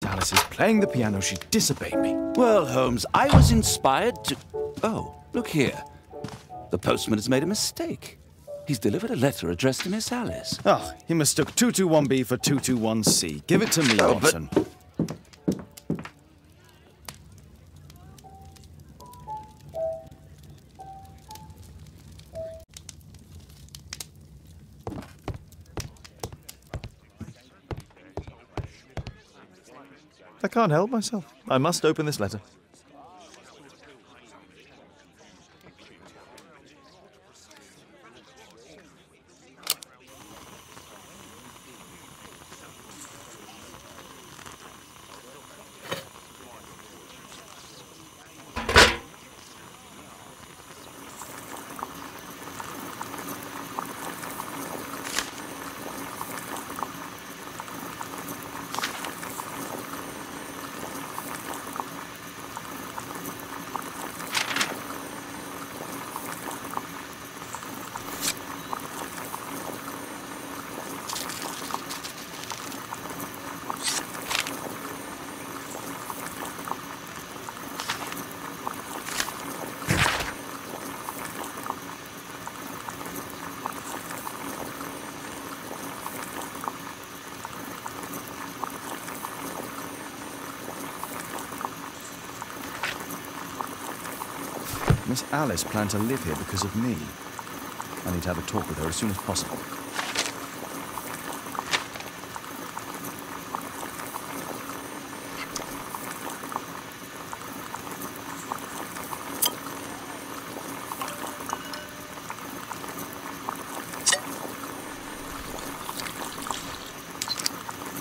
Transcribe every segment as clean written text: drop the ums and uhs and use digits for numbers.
Alice is playing the piano. She disobeyed me. Well, Holmes, I was inspired to... Oh, look here. The postman has made a mistake. He's delivered a letter addressed to Miss Alice. Oh, he mistook 221B for 221C. Give it to me, Watson. I can't help myself. I must open this letter. Miss Alice planned to live here because of me. I need to have a talk with her as soon as possible.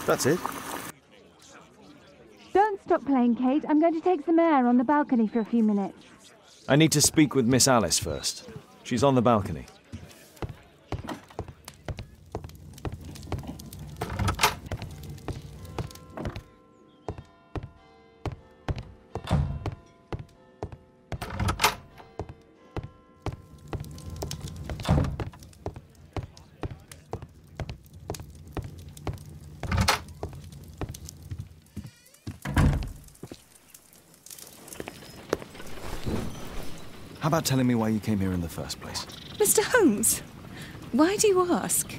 That's it. Don't stop playing, Kate. I'm going to take some air on the balcony for a few minutes. I need to speak with Miss Alice first. She's on the balcony. How about telling me why you came here in the first place? Mr. Holmes, why do you ask?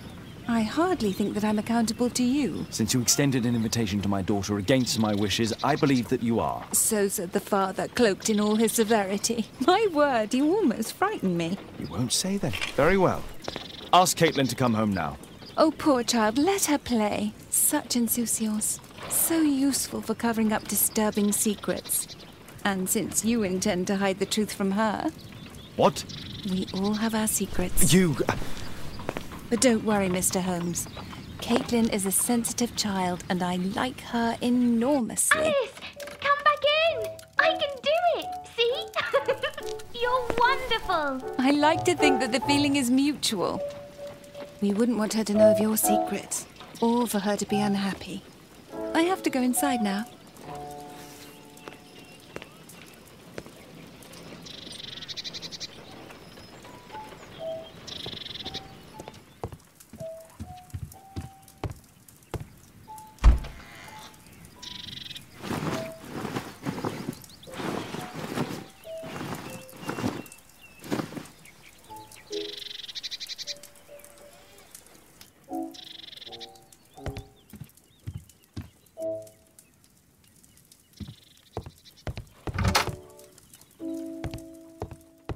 I hardly think that I'm accountable to you. Since you extended an invitation to my daughter against my wishes, I believe that you are. So said the father, cloaked in all his severity. My word, you almost frightened me. You won't say then. Very well. Ask Caitlin to come home now. Oh, poor child, let her play. Such insouciance. So useful for covering up disturbing secrets. And since you intend to hide the truth from her... What? We all have our secrets. You... But don't worry, Mr. Holmes. Caitlin is a sensitive child, and I like her enormously. Alice, come back in. I can do it. See? You're wonderful. I like to think that the feeling is mutual. We wouldn't want her to know of your secrets, or for her to be unhappy. I have to go inside now.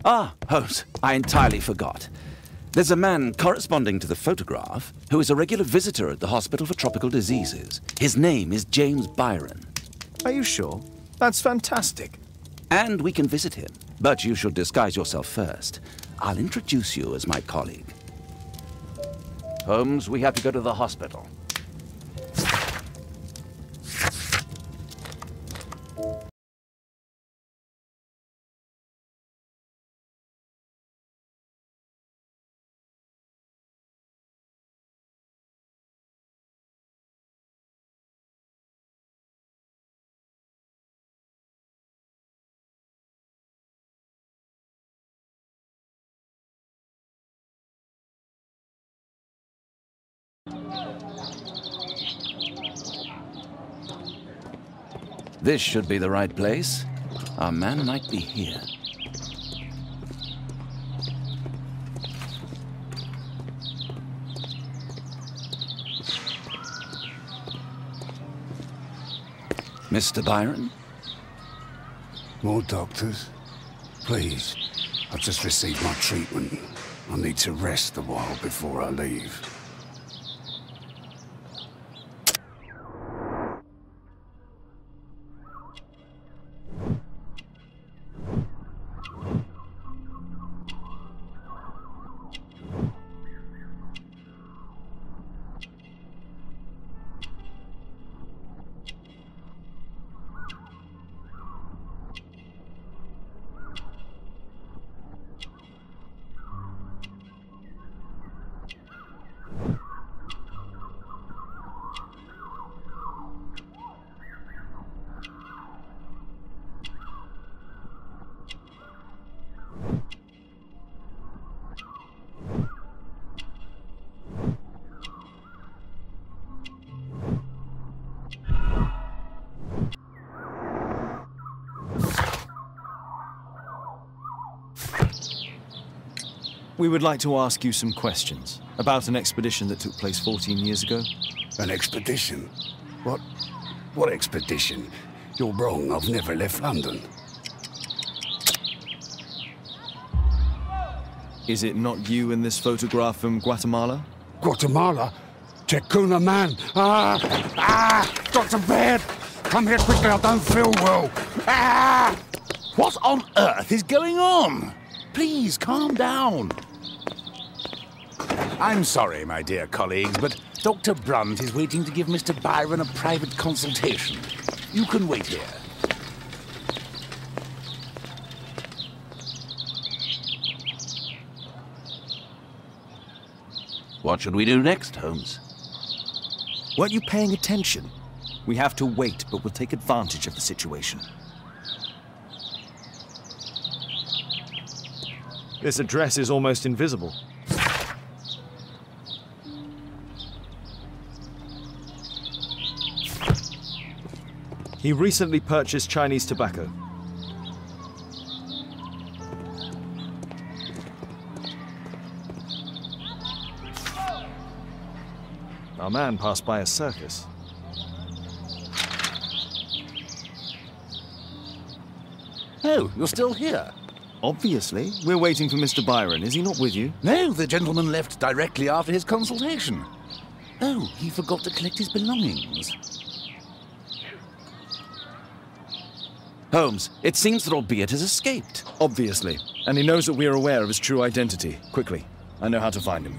Ah, Holmes, I entirely forgot. There's a man corresponding to the photograph who is a regular visitor at the Hospital for Tropical Diseases. His name is James Byron. Are you sure? That's fantastic. And we can visit him, but you should disguise yourself first. I'll introduce you as my colleague. Holmes, we have to go to the hospital. This should be the right place. Our man might be here. Mr. Byron? More doctors? Please. I've just received my treatment. I need to rest a while before I leave. We would like to ask you some questions about an expedition that took place 14 years ago. An expedition? What expedition? You're wrong. I've never left London. Is it not you in this photograph from Guatemala? Guatemala? Checuna man! Dr. Baird! Come here quickly, I don't feel well! What on earth is going on? Please, calm down. I'm sorry, my dear colleagues, but Dr. Brunt is waiting to give Mr. Byron a private consultation. You can wait here. What should we do next, Holmes? Weren't you paying attention? We have to wait, but we'll take advantage of the situation. This address is almost invisible. He recently purchased Chinese tobacco. Our man passed by a circus. Oh, you're still here? Obviously. We're waiting for Mr. Byron. Is he not with you? No, the gentleman left directly after his consultation. Oh, he forgot to collect his belongings. Holmes, it seems that Albeit has escaped. Obviously. And he knows that we are aware of his true identity. Quickly. I know how to find him.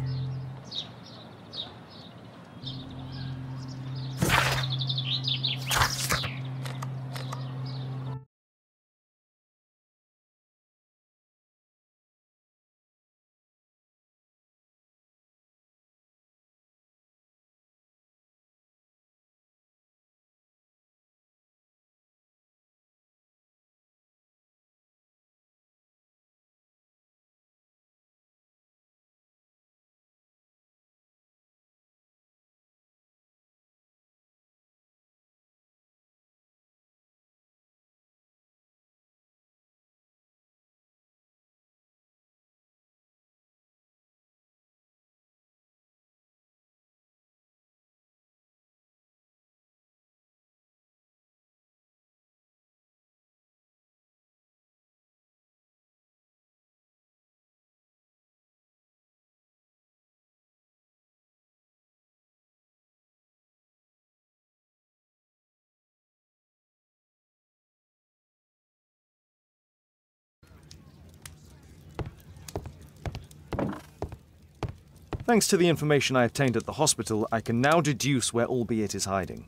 Thanks to the information I obtained at the hospital, I can now deduce where Albeit is hiding.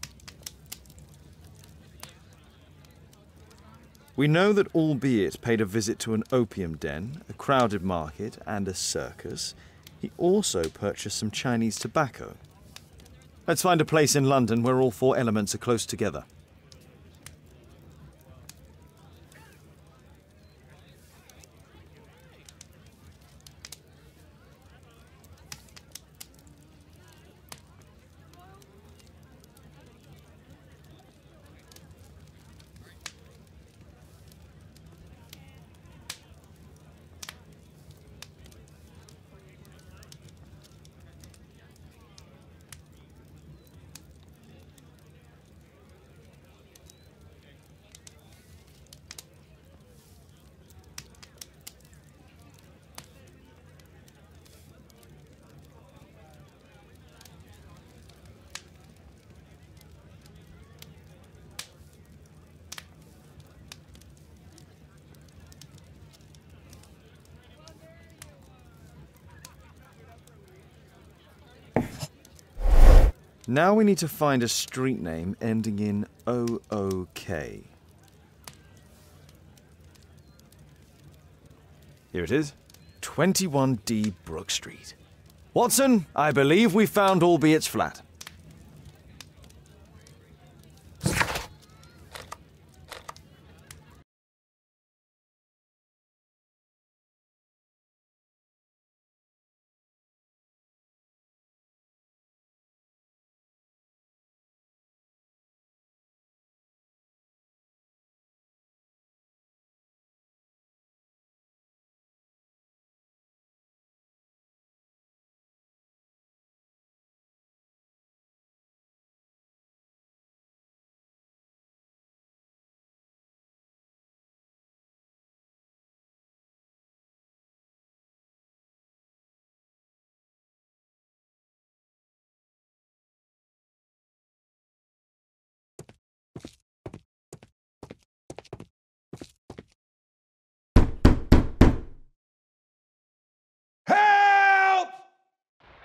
We know that Albeit paid a visit to an opium den, a crowded market, and a circus. He also purchased some Chinese tobacco. Let's find a place in London where all four elements are close together. Now we need to find a street name ending in OOK. Here it is. 21D Brook Street. Watson, I believe we found Albeit Flat.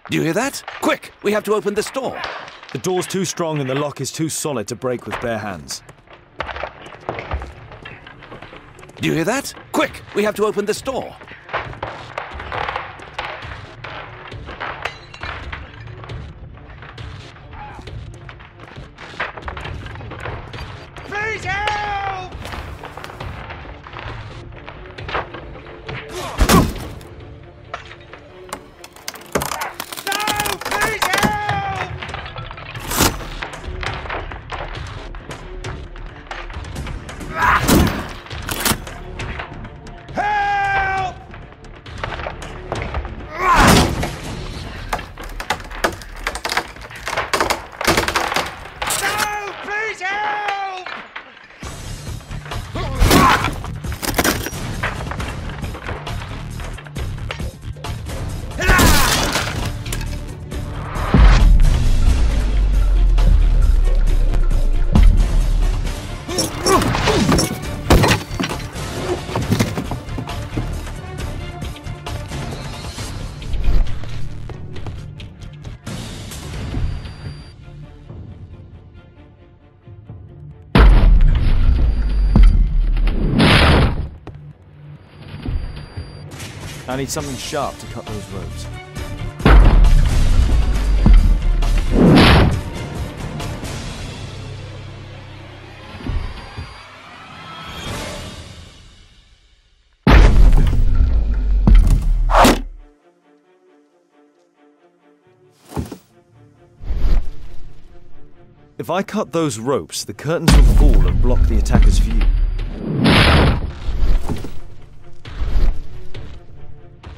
Do you hear that? Quick! We have to open this door. The door's too strong and the lock is too solid to break with bare hands. Do you hear that? Quick! We have to open this door. Please help! No! Please help! Help! No! Please help! I need something sharp to cut those ropes. If I cut those ropes, the curtains will fall and block the attacker's view.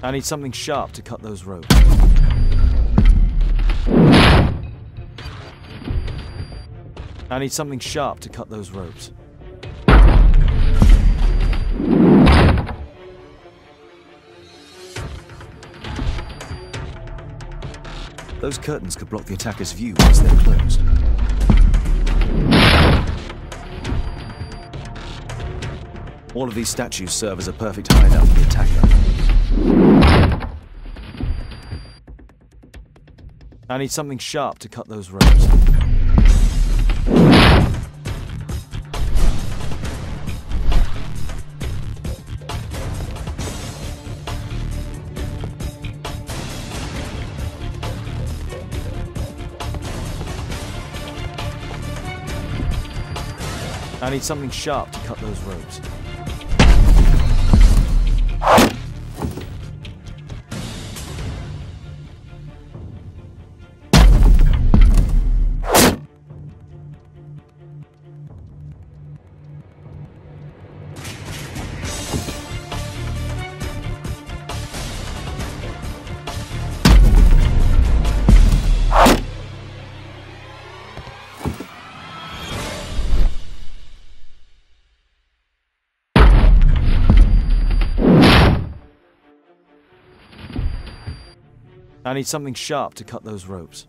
I need something sharp to cut those ropes. I need something sharp to cut those ropes. Those curtains could block the attacker's view once they're closed. All of these statues serve as a perfect hideout for the attacker. I need something sharp to cut those ropes. I need something sharp to cut those ropes. I need something sharp to cut those ropes.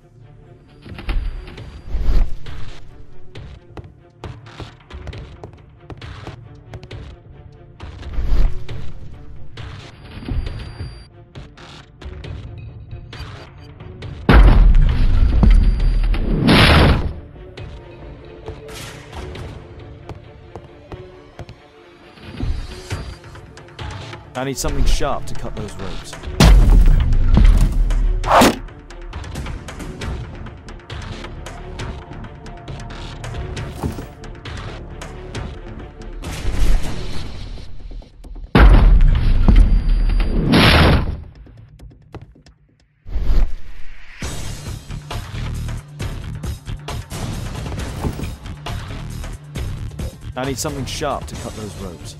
I need something sharp to cut those ropes. I need something sharp to cut those ropes.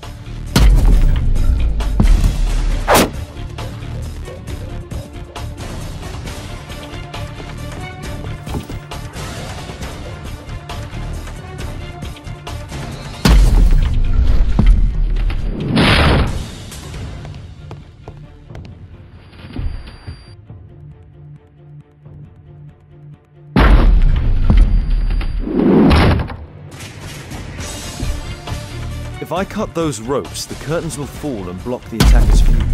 If I cut those ropes, the curtains will fall and block the attacker's view.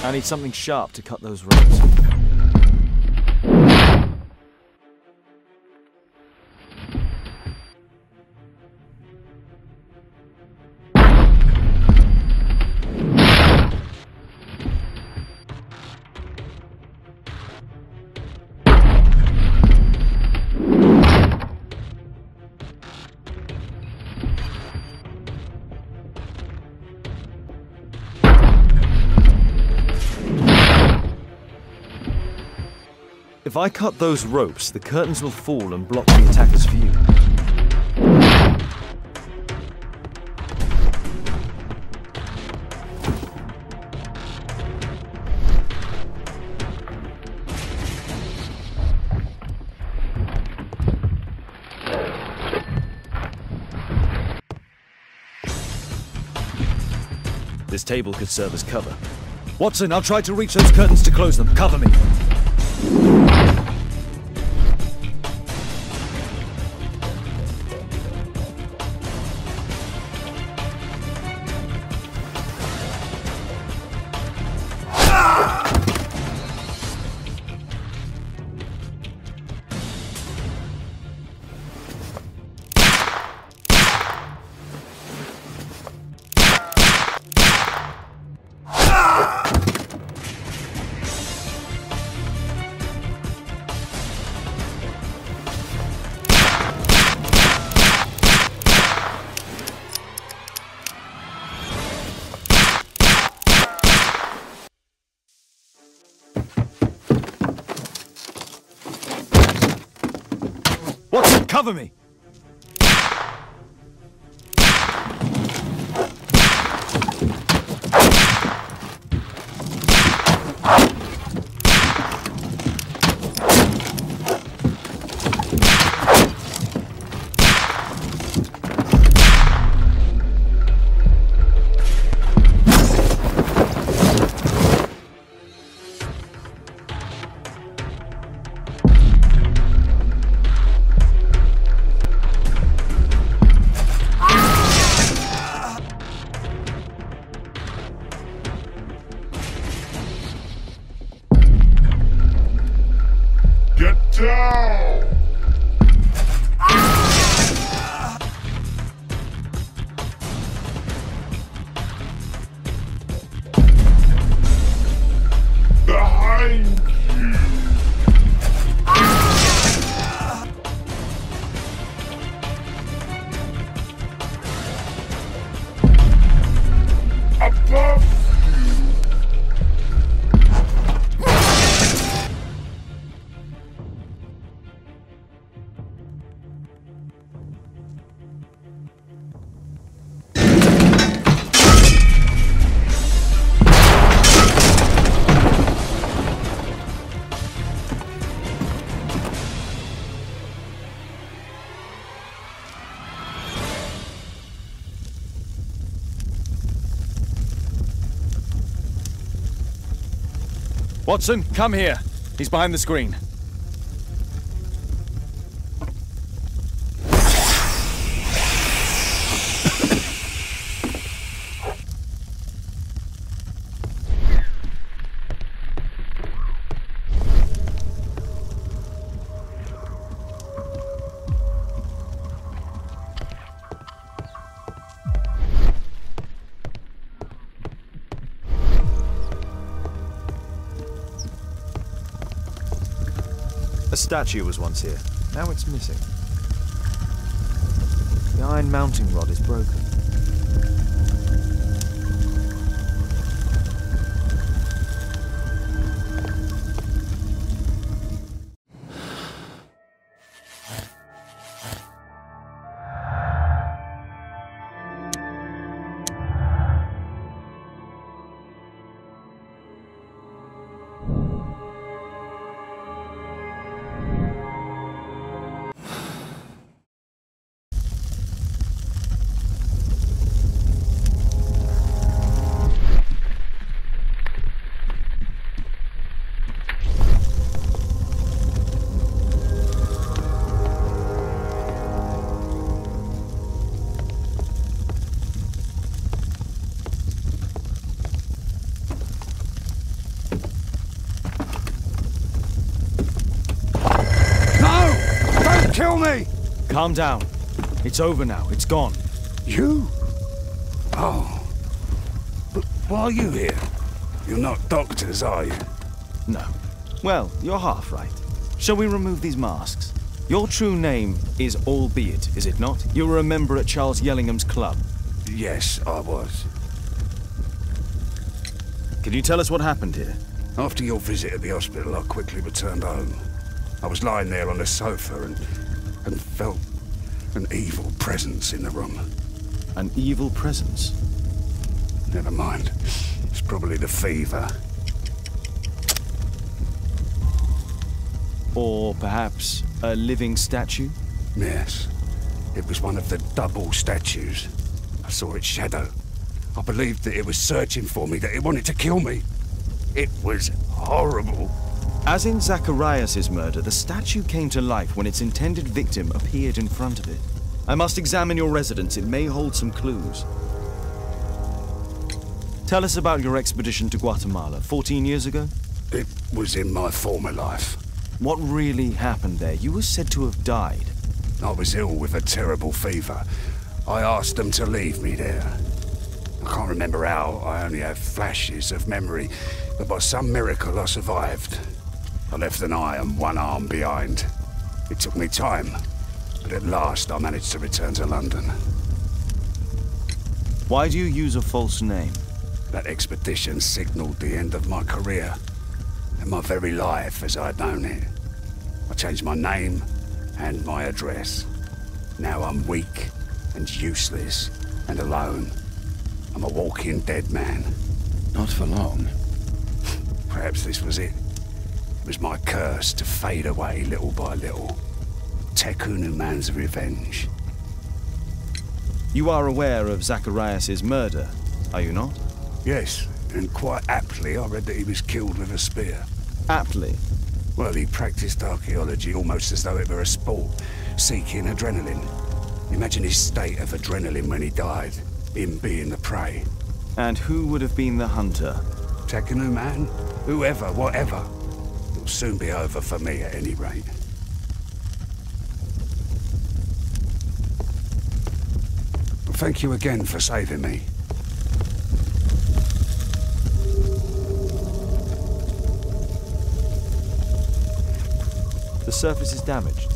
I need something sharp to cut those ropes. If I cut those ropes, the curtains will fall and block the attacker's view. This table could serve as cover. Watson, I'll try to reach those curtains to close them. Cover me. Watson, cover me! Down! Behind you! Above you! Watson, come here. He's behind the screen. statue was once here. Now it's missing. The iron mounting rod is broken. Kill me! Calm down. It's over now. It's gone. You? Oh. But why are you here? You're not doctors, are you? No. Well, you're half right. Shall we remove these masks? Your true name is Albeit, is it not? You were a member at Charles Yellingham's club. Yes, I was. Can you tell us what happened here? After your visit at the hospital, I quickly returned home. I was lying there on the sofa and felt an evil presence in the room. An evil presence? Never mind. It's probably the fever. Or perhaps a living statue? Yes. It was one of the double statues. I saw its shadow. I believed that it was searching for me, that it wanted to kill me. It was horrible. As in Zacharias' murder, the statue came to life when its intended victim appeared in front of it. I must examine your residence. It may hold some clues. Tell us about your expedition to Guatemala 14 years ago? It was in my former life. What really happened there? You were said to have died. I was ill with a terrible fever. I asked them to leave me there. I can't remember how. I only have flashes of memory. But by some miracle, I survived. I left an eye and one arm behind. It took me time, but at last I managed to return to London. Why do you use a false name? That expedition signaled the end of my career, and my very life as I'd known it. I changed my name and my address. Now I'm weak and useless and alone. I'm a walking dead man. Not for long. Perhaps this was it. It was my curse to fade away little by little. Tekunu man's revenge. You are aware of Zacharias' murder, are you not? Yes, and quite aptly I read that he was killed with a spear. Aptly. Well, he practiced archaeology almost as though it were a sport, seeking adrenaline. Imagine his state of adrenaline when he died, him being the prey. And who would have been the hunter? Tekunu man? Whoever, whatever. It'll soon be over for me at any rate. Well, thank you again for saving me. The surface is damaged.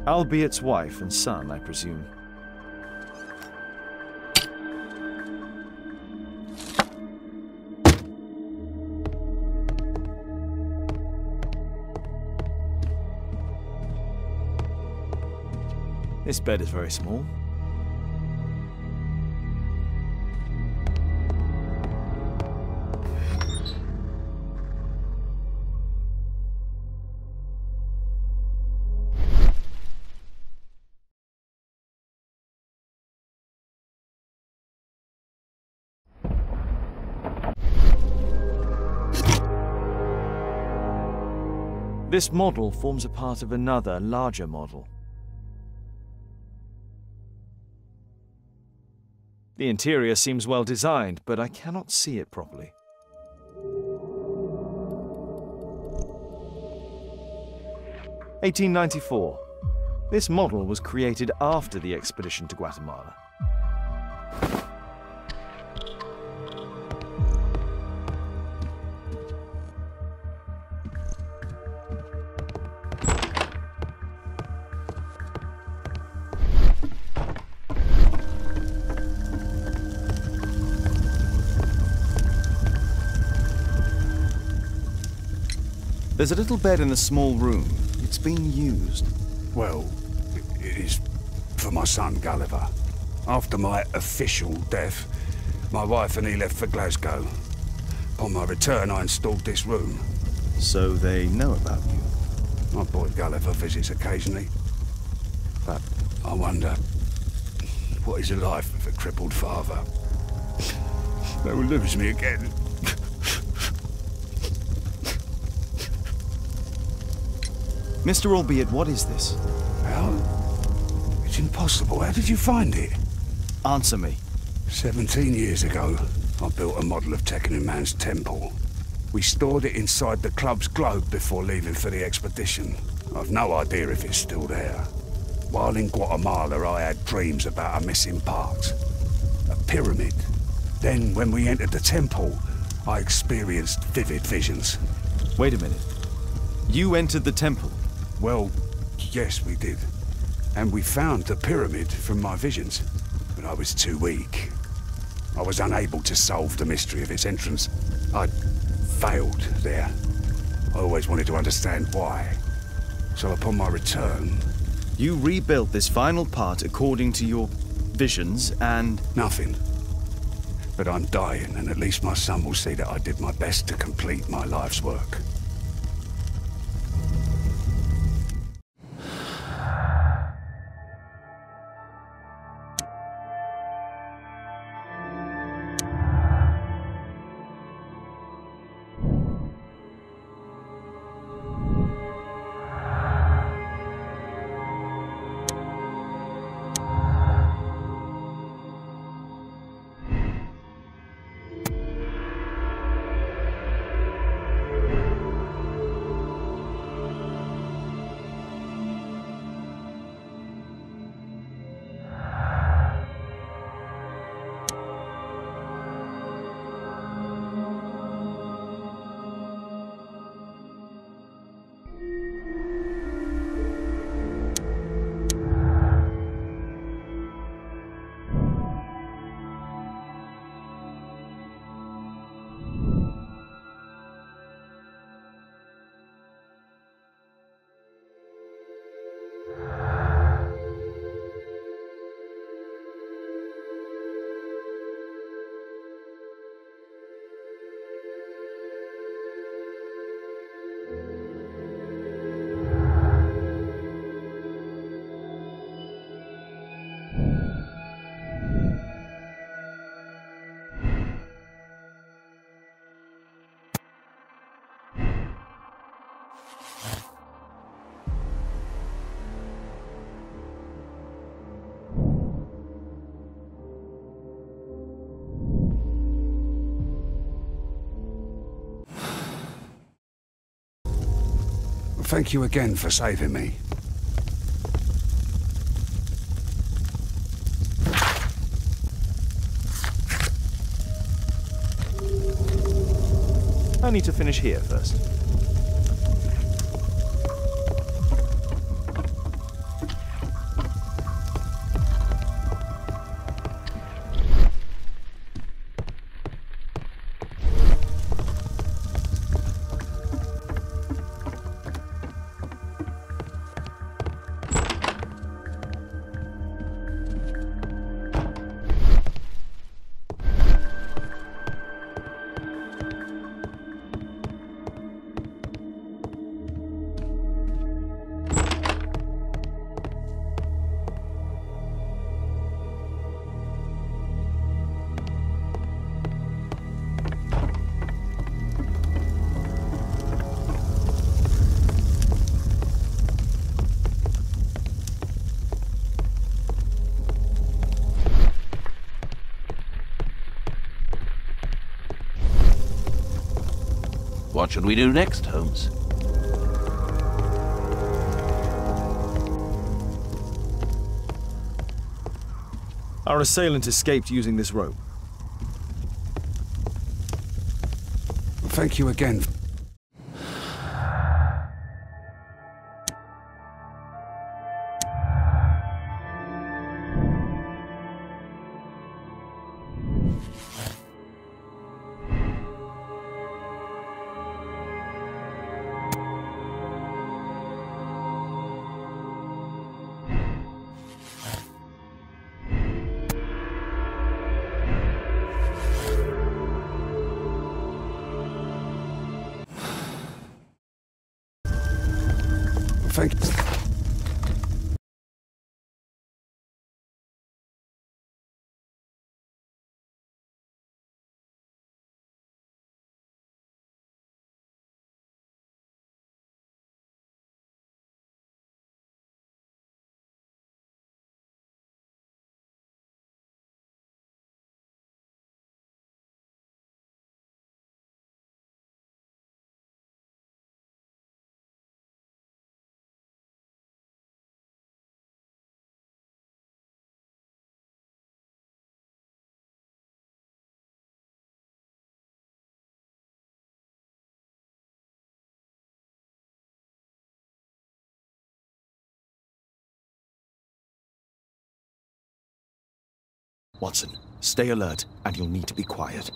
Albiet's wife and son, I presume. This bed is very small. This model forms a part of another, larger model. The interior seems well designed, but I cannot see it properly. (1894). This model was created after the expedition to Guatemala. There's a little bed in a small room. It's been used. Well, it is for my son, Gulliver. After my official death, my wife and he left for Glasgow. Upon my return, I installed this room. So they know about you? My boy Gulliver visits occasionally. But I wonder, what is a life with a crippled father? They will lose me again. Mr. Albiet, what is this? How? It's impossible. How did you find it? Answer me. 17 years ago, I built a model of Tekkanen Man's temple. We stored it inside the club's globe before leaving for the expedition. I've no idea if it's still there. While in Guatemala, I had dreams about a missing part. A pyramid. Then, when we entered the temple, I experienced vivid visions. Wait a minute. You entered the temple? Well, yes, we did. And we found the pyramid from my visions. But I was too weak. I was unable to solve the mystery of its entrance. I'd failed there. I always wanted to understand why. So upon my return... You rebuilt this final part according to your visions and... Nothing. But I'm dying, and at least my son will see that I did my best to complete my life's work. Thank you again for saving me. I need to finish here first. What should we do next, Holmes? Our assailant escaped using this rope. Thank you again. Thank you. Watson, stay alert, and you'll need to be quiet.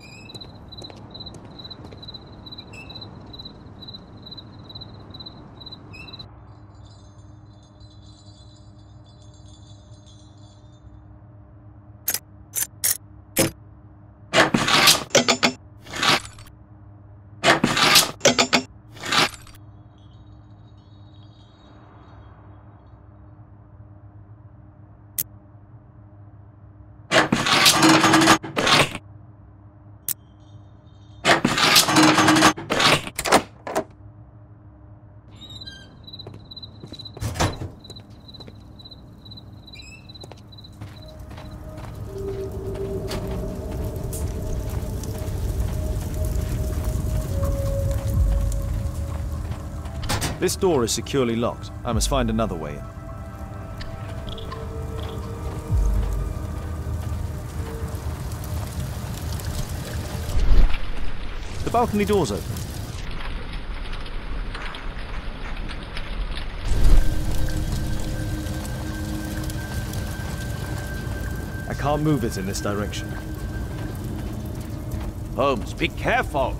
This door is securely locked. I must find another way in. The balcony door's open. I can't move it in this direction. Holmes, be careful!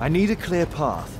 I need a clear path.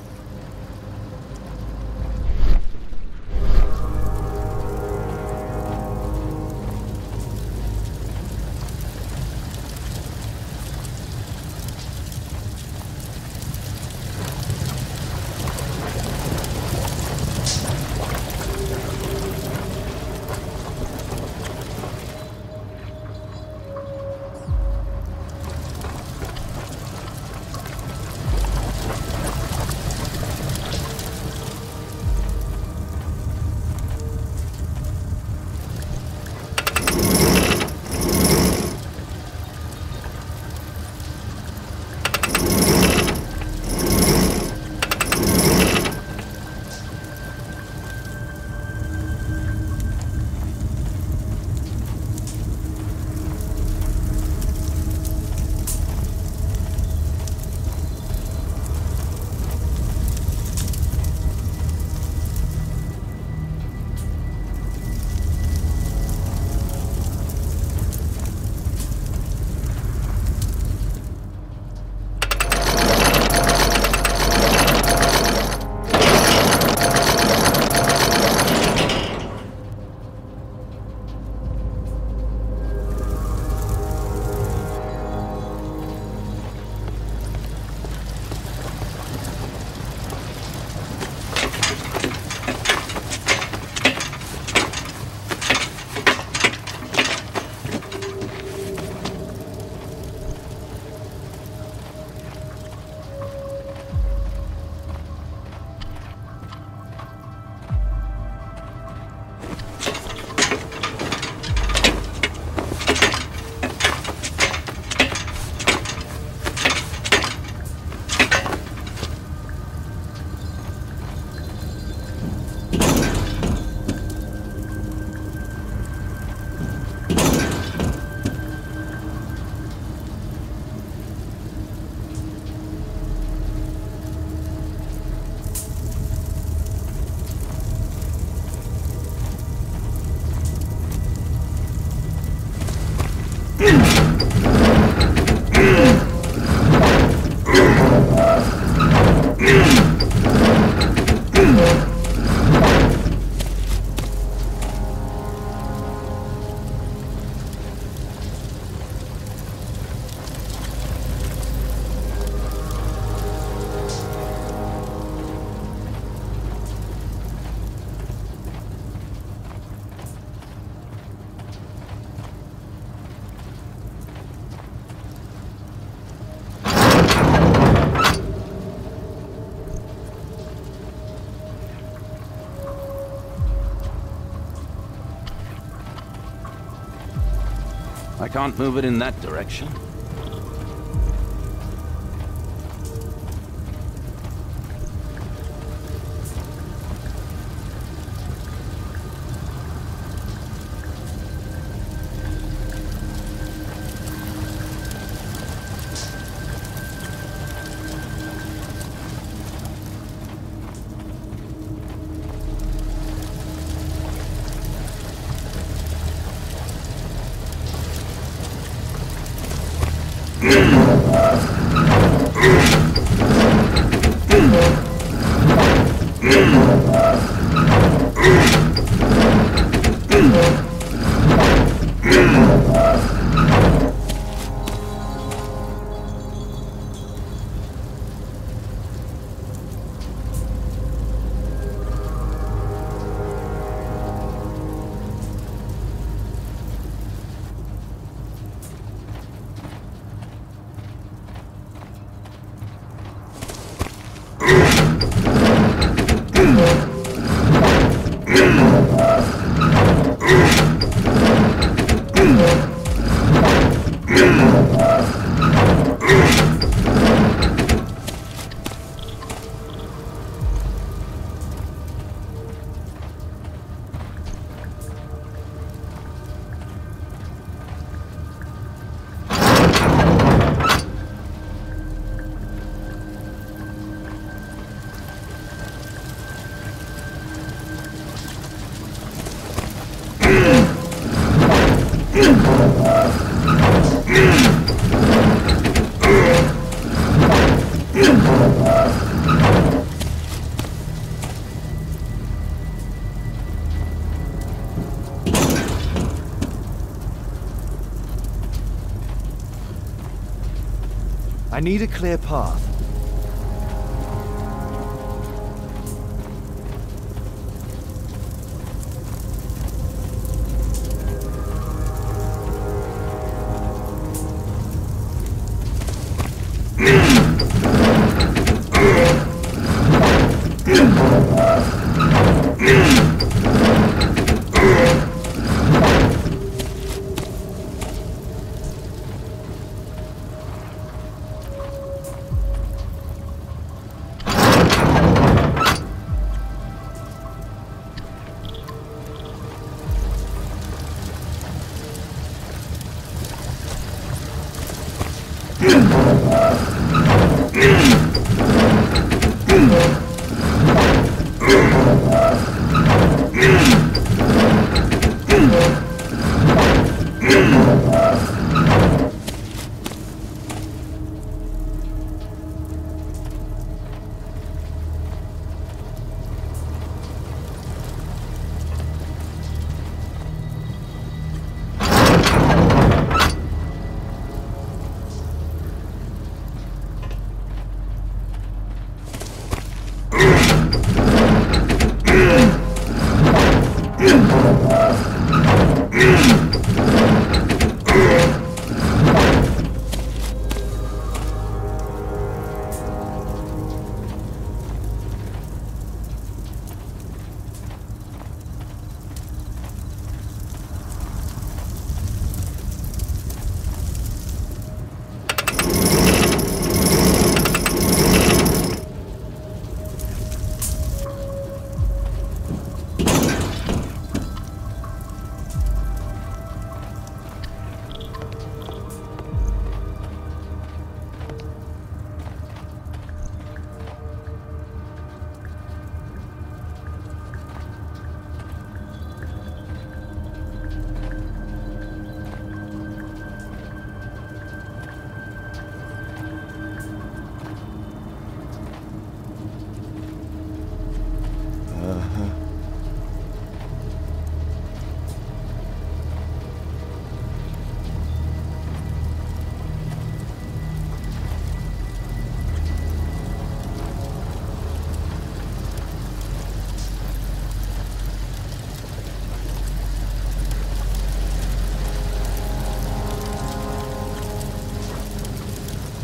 I can't move it in that direction. I need a clear path.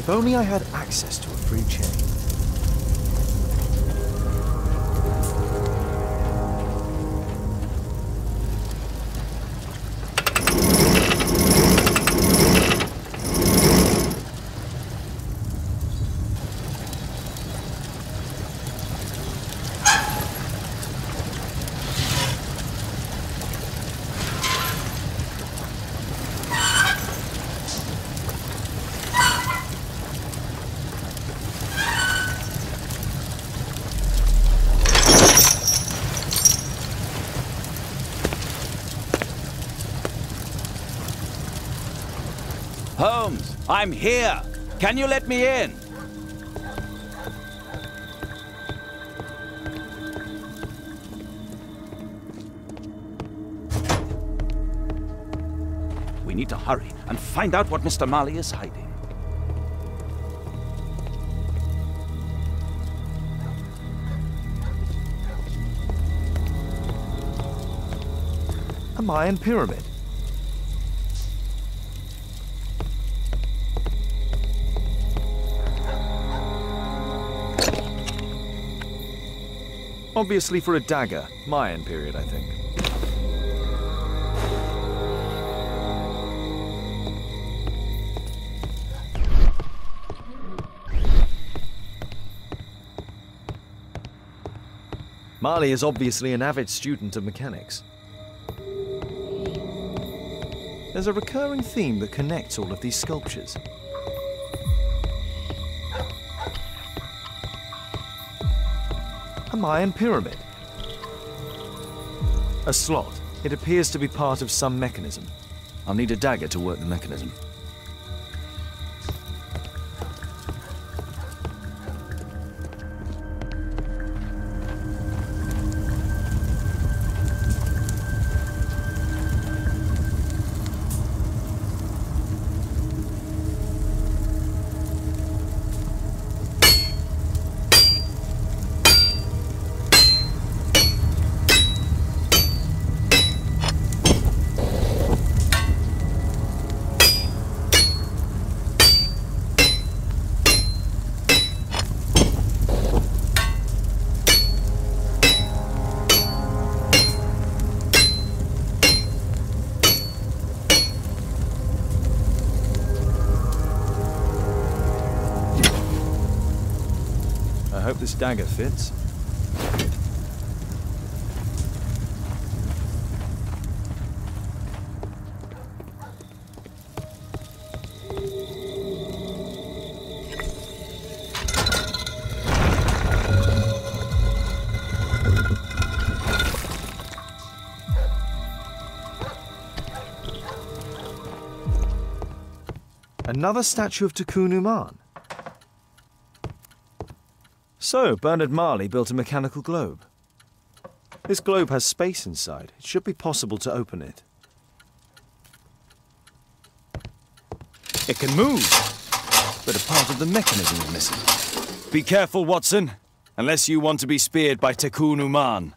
If only I had access to a free chain. Holmes, I'm here. Can you let me in? We need to hurry and find out what Mr. Marley is hiding. A Mayan pyramid. Obviously for a dagger. Mayan period, I think. Marley is obviously an avid student of mechanics. There's a recurring theme that connects all of these sculptures. A Mayan pyramid. A slot. It appears to be part of some mechanism. I'll need a dagger to work the mechanism. hope this dagger fits. Another statue of Tikkun Uman. So, Bernard Marley built a mechanical globe. This globe has space inside. It should be possible to open it. It can move, but a part of the mechanism is missing. Be careful, Watson, unless you want to be speared by Tikkun Uman.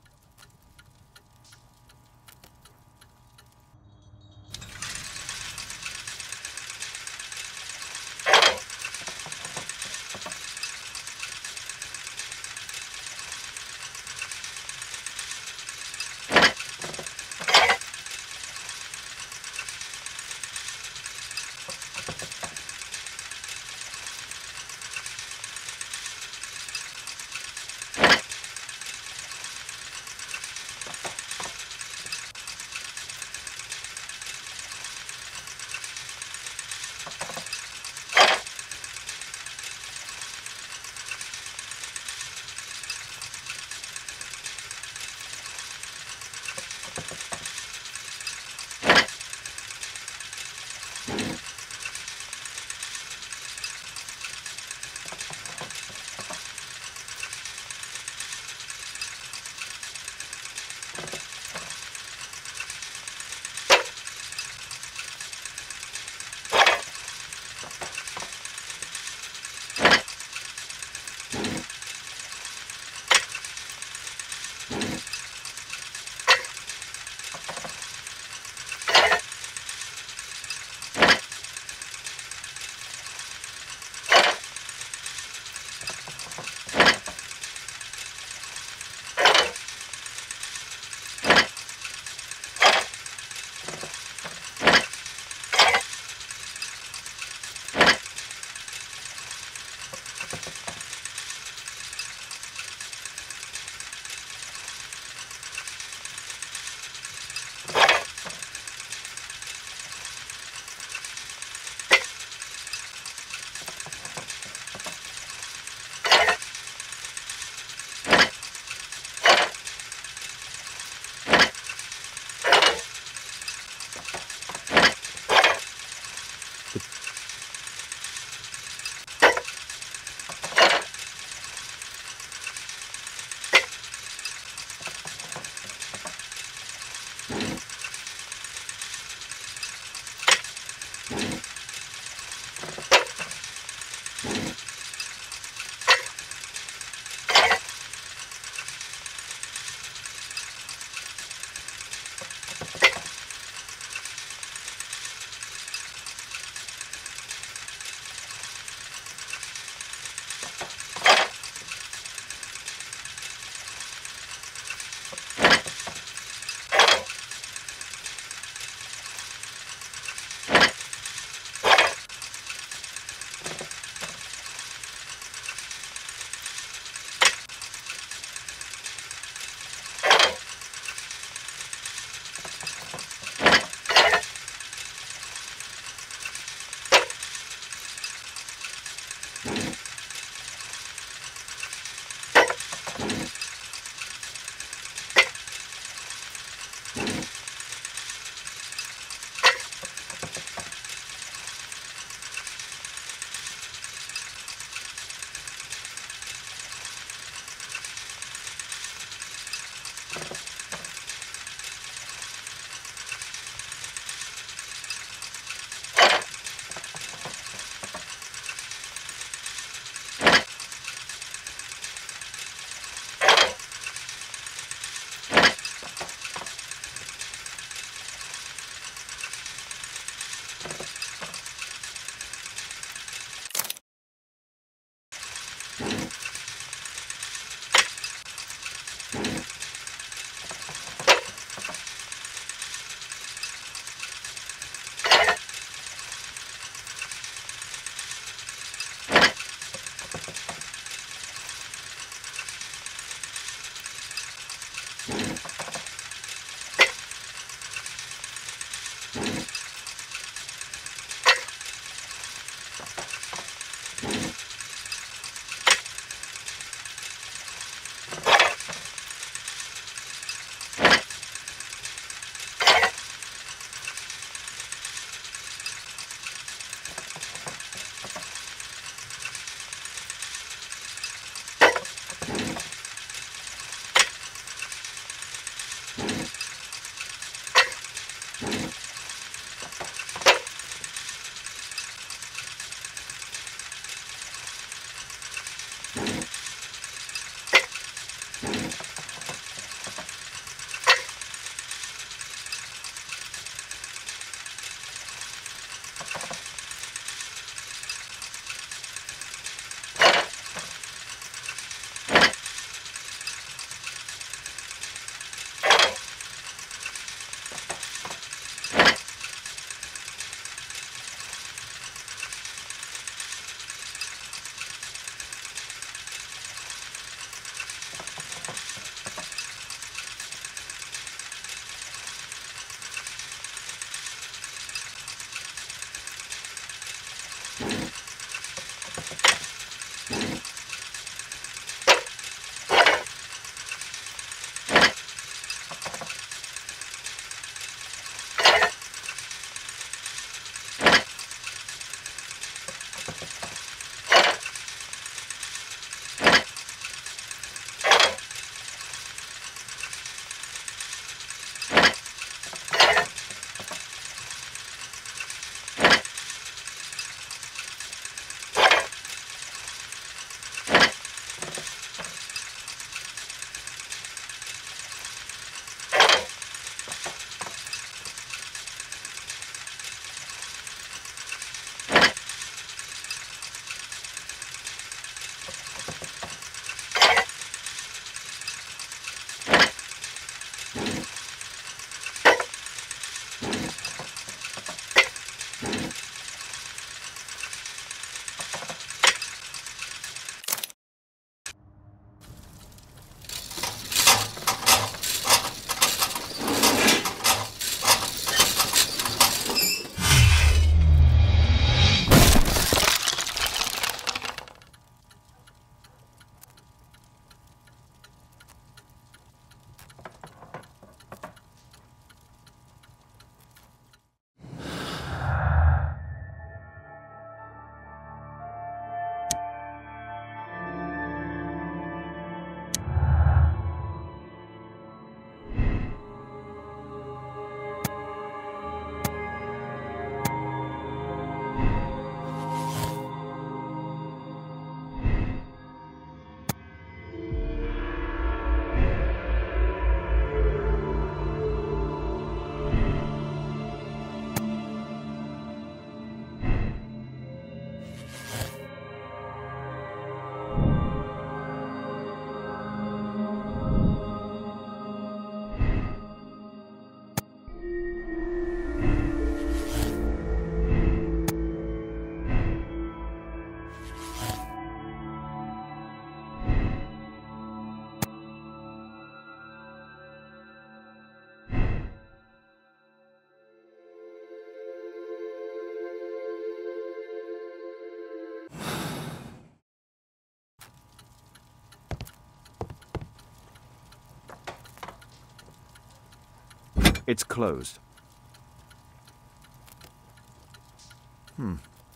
It's closed.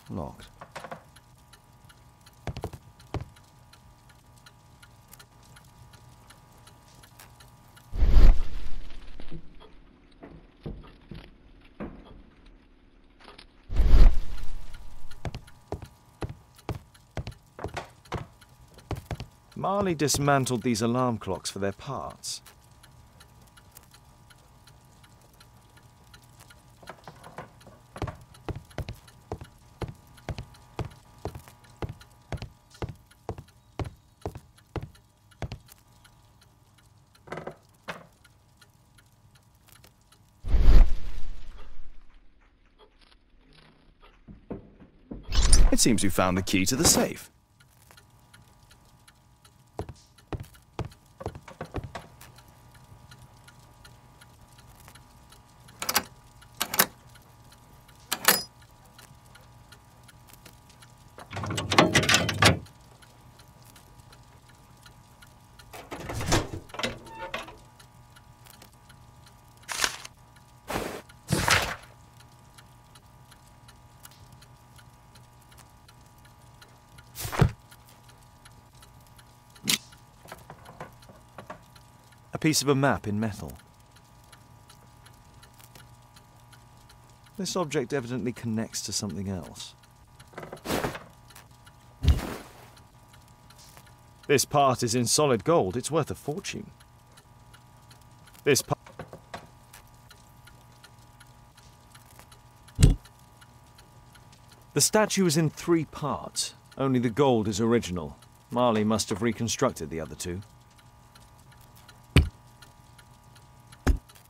Locked. Marley dismantled these alarm clocks for their parts. It seems you found the key to the safe. A piece of a map in metal. This object evidently connects to something else. This part is in solid gold. It's worth a fortune. This part... The statue is in 3 parts. Only the gold is original. Marley must have reconstructed the other 2.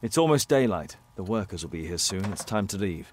It's almost daylight. The workers will be here soon. It's time to leave.